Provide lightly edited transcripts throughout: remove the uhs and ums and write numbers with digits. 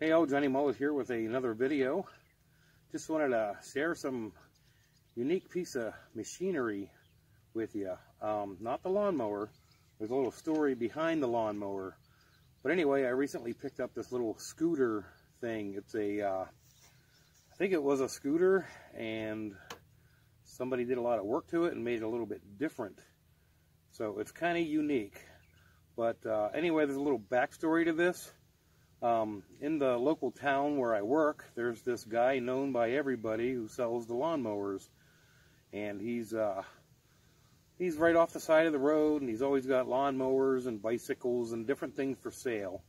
Hey, all, Johnny Mullet here with another video. Just wanted to share some unique piece of machinery with you. Not the lawnmower. There's a little story behind the lawnmower. But anyway, I recently picked up this little scooter thing. It's a, I think it was a scooter, and somebody did a lot of work to it and made it a little bit different. So it's kind of unique. But anyway, there's a little backstory to this. In the local town where I work, there's this guy known by everybody who sells the lawnmowers, and he's right off the side of the road, and he's always got lawnmowers and bicycles and different things for sale.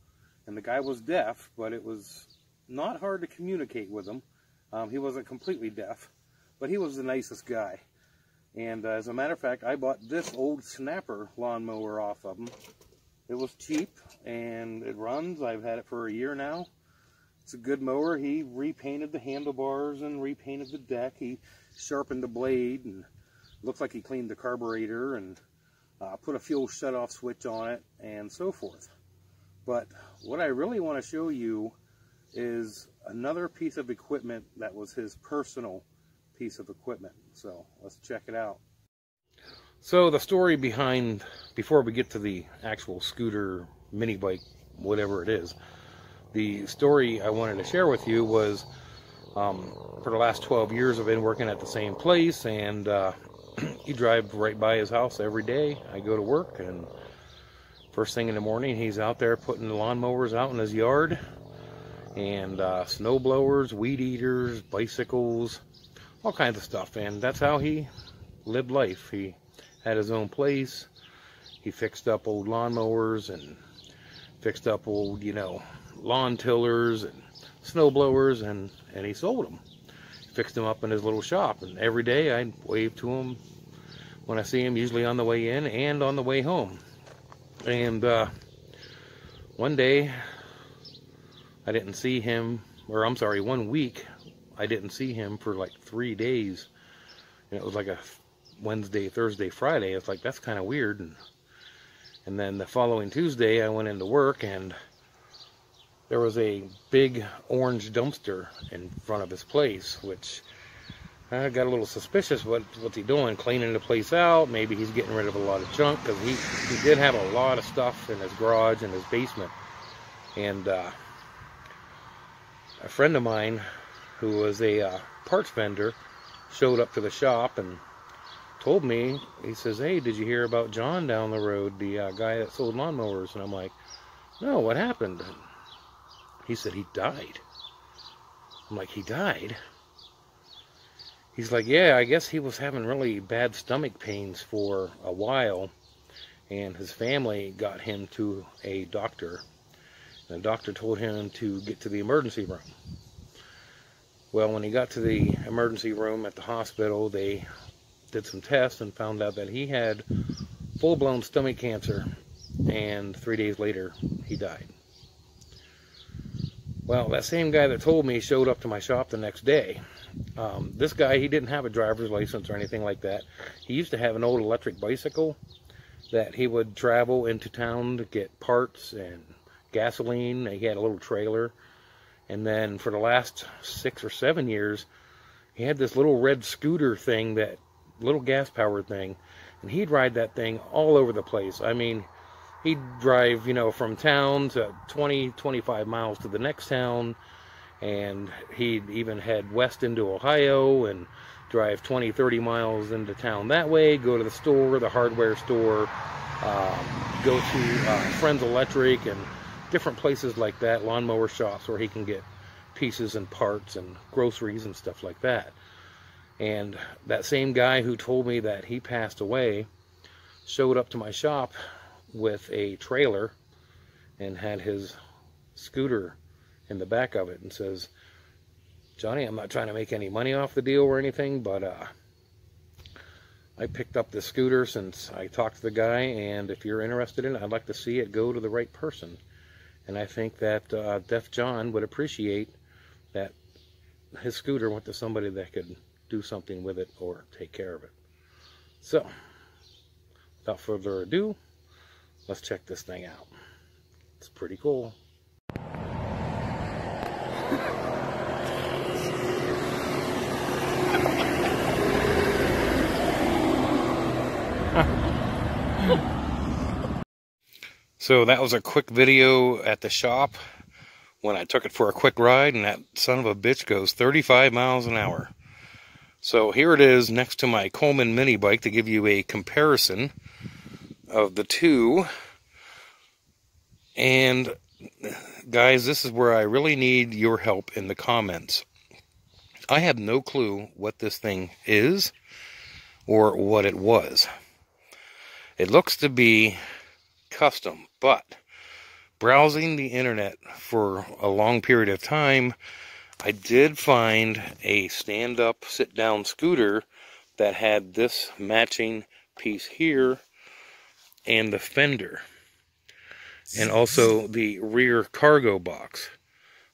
And the guy was deaf, but it was not hard to communicate with him. He wasn't completely deaf, but he was the nicest guy. And as a matter of fact, I bought this old Snapper lawnmower off of him. It was cheap, and it runs. I've had it for a year now. It's a good mower. He repainted the handlebars and repainted the deck. He sharpened the blade, and looks like he cleaned the carburetor and put a fuel shutoff switch on it, and so forth. But what I really want to show you is another piece of equipment that was his personal piece of equipment. So let's check it out. So the story behind, before we get to the actual scooter, mini bike, whatever it is, the story I wanted to share with you was, for the last 12 years I've been working at the same place, and you drive right by his house every day. I go to work, and first thing in the morning he's out there putting the lawnmowers out in his yard, and snow blowers, weed eaters, bicycles, all kinds of stuff. And that's how he lived life. He had his own place. He fixed up old lawnmowers and fixed up old, lawn tillers and snow blowers, and he sold them. Fixed them up in his little shop, and every day I wave to him when I see him, usually on the way in and on the way home. And one day I didn't see him, or I'm sorry, 1 week I didn't see him for like 3 days. And it was like a Wednesday, Thursday, Friday. It's like, that's kind of weird. And then the following Tuesday I went into work, and there was a big orange dumpster in front of his place, which I got a little suspicious. What's he doing? Cleaning the place out? Maybe he's getting rid of a lot of junk, because he did have a lot of stuff in his garage and his basement. And a friend of mine who was a parts vendor showed up to the shop and told me, he says, "Hey, did you hear about John down the road, the guy that sold lawnmowers?" And I'm like, "No, what happened?" And he said, "He died." I'm like, "He died?" He's like, "Yeah, I guess he was having really bad stomach pains for a while, and his family got him to a doctor, and the doctor told him to get to the emergency room." Well, when he got to the emergency room at the hospital, they did some tests and found out that he had full-blown stomach cancer, and 3 days later he died. Well, that same guy that told me showed up to my shop the next day. This guy, he didn't have a driver's license or anything like that. He used to have an old electric bicycle that he would travel into town to get parts and gasoline. He had a little trailer. And then for the last 6 or 7 years, he had this little red scooter thing, that little gas-powered thing, and he'd ride that thing all over the place. I mean, he'd drive, from town to 20, 25 miles to the next town, and he'd even head west into Ohio and drive 20, 30 miles into town that way, go to the store, the hardware store, go to Friends Electric and different places like that, lawnmower shops where he can get pieces and parts and groceries and stuff like that. And that same guy who told me that he passed away showed up to my shop with a trailer and had his scooter in the back of it, and says, "Johnny, I'm not trying to make any money off the deal or anything, but I picked up this scooter since I talked to the guy, and if you're interested in it, I'd like to see it go to the right person. And I think that Deaf John would appreciate that his scooter went to somebody that could do something with it or take care of it." So, without further ado, let's check this thing out. It's pretty cool. So that was a quick video at the shop when I took it for a quick ride, and that son of a bitch goes 35 miles an hour. So here it is next to my Coleman mini bike to give you a comparison of the two. And guys, this is where I really need your help in the comments. I have no clue what this thing is or what it was. It looks to be custom, but browsing the internet for a long period of time, I did find a stand-up, sit-down scooter that had this matching piece here and the fender, and also the rear cargo box.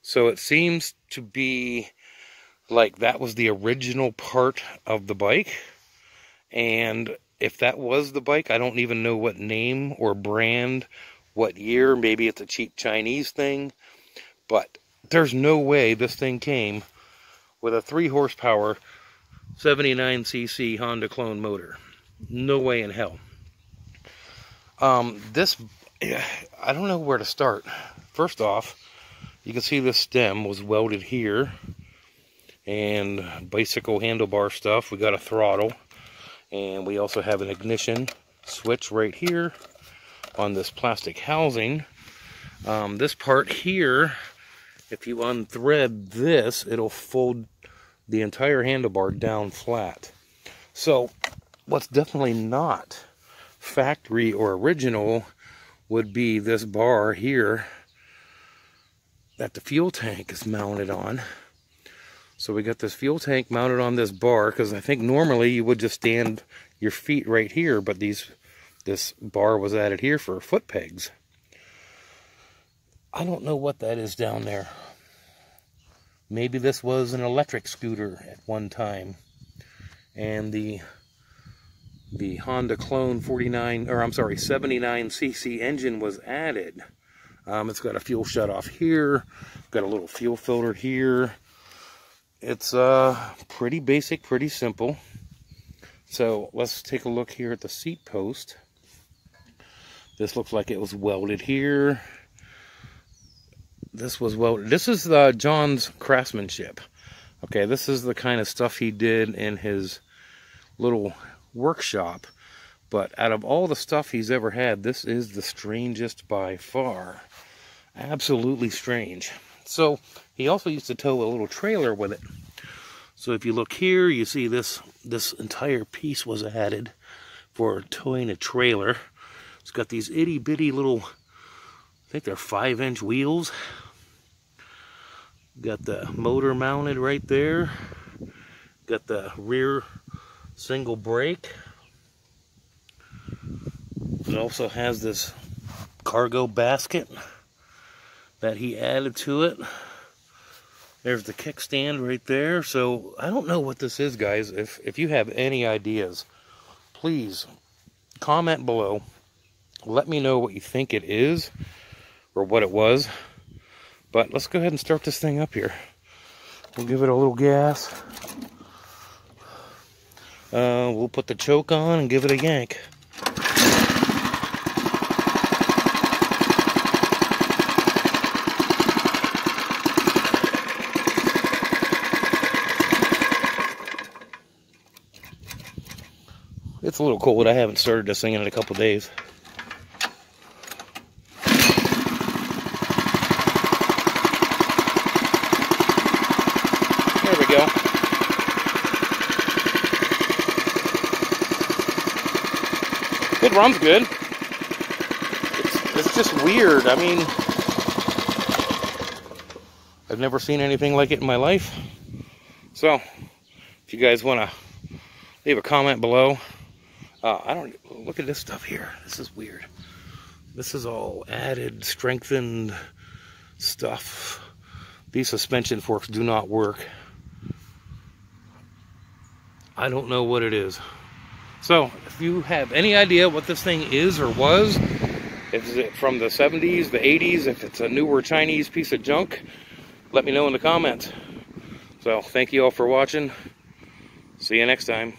So it seems to be like that was the original part of the bike, and if that was the bike, I don't even know what name or brand, what year. Maybe it's a cheap Chinese thing, but there's no way this thing came with a 3 horsepower 79cc Honda clone motor. No way in hell. This, I don't know where to start. First off, you can see the stem was welded here, and bicycle handlebar stuff. We got a throttle, and we also have an ignition switch right here on this plastic housing. This part here, if you unthread this, it'll fold the entire handlebar down flat. So what's definitely not factory or original would be this bar here that the fuel tank is mounted on. So we got this fuel tank mounted on this bar, because I think normally you would just stand your feet right here, but this bar was added here for foot pegs. I don't know what that is down there. Maybe this was an electric scooter at one time, and the Honda clone 79cc engine was added. It's got a fuel shutoff here, got a little fuel filter here. It's pretty basic, pretty simple. So let's take a look here at the seat post. This looks like it was welded here. This was welded. This is John's craftsmanship. Okay, this is the kind of stuff he did in his little workshop. But out of all the stuff he's ever had, this is the strangest by far. Absolutely strange. So he also used to tow a little trailer with it. So if you look here, you see this entire piece was added for towing a trailer. It's got these itty bitty little, I think they're 5-inch wheels. Got the motor mounted right there. Got the rear single brake. It also has this cargo basket that he added to it. There's the kickstand right there. So I don't know what this is, guys. If you have any ideas, please comment below. Let me know what you think it is or what it was. But let's go ahead and start this thing up here. We'll give it a little gas. We'll put the choke on and give it a yank. It's a little cold. I haven't started this thing in a couple days. There we go. It runs good. It's just weird. I mean, I've never seen anything like it in my life. So, if you guys want to leave a comment below. I don't look at this stuff here. This is weird. This is all added, strengthened stuff. These suspension forks do not work. I don't know what it is. So, if you have any idea what this thing is or was, if it's from the 70s, the 80s, if it's a newer Chinese piece of junk, let me know in the comments. So, thank you all for watching. See you next time.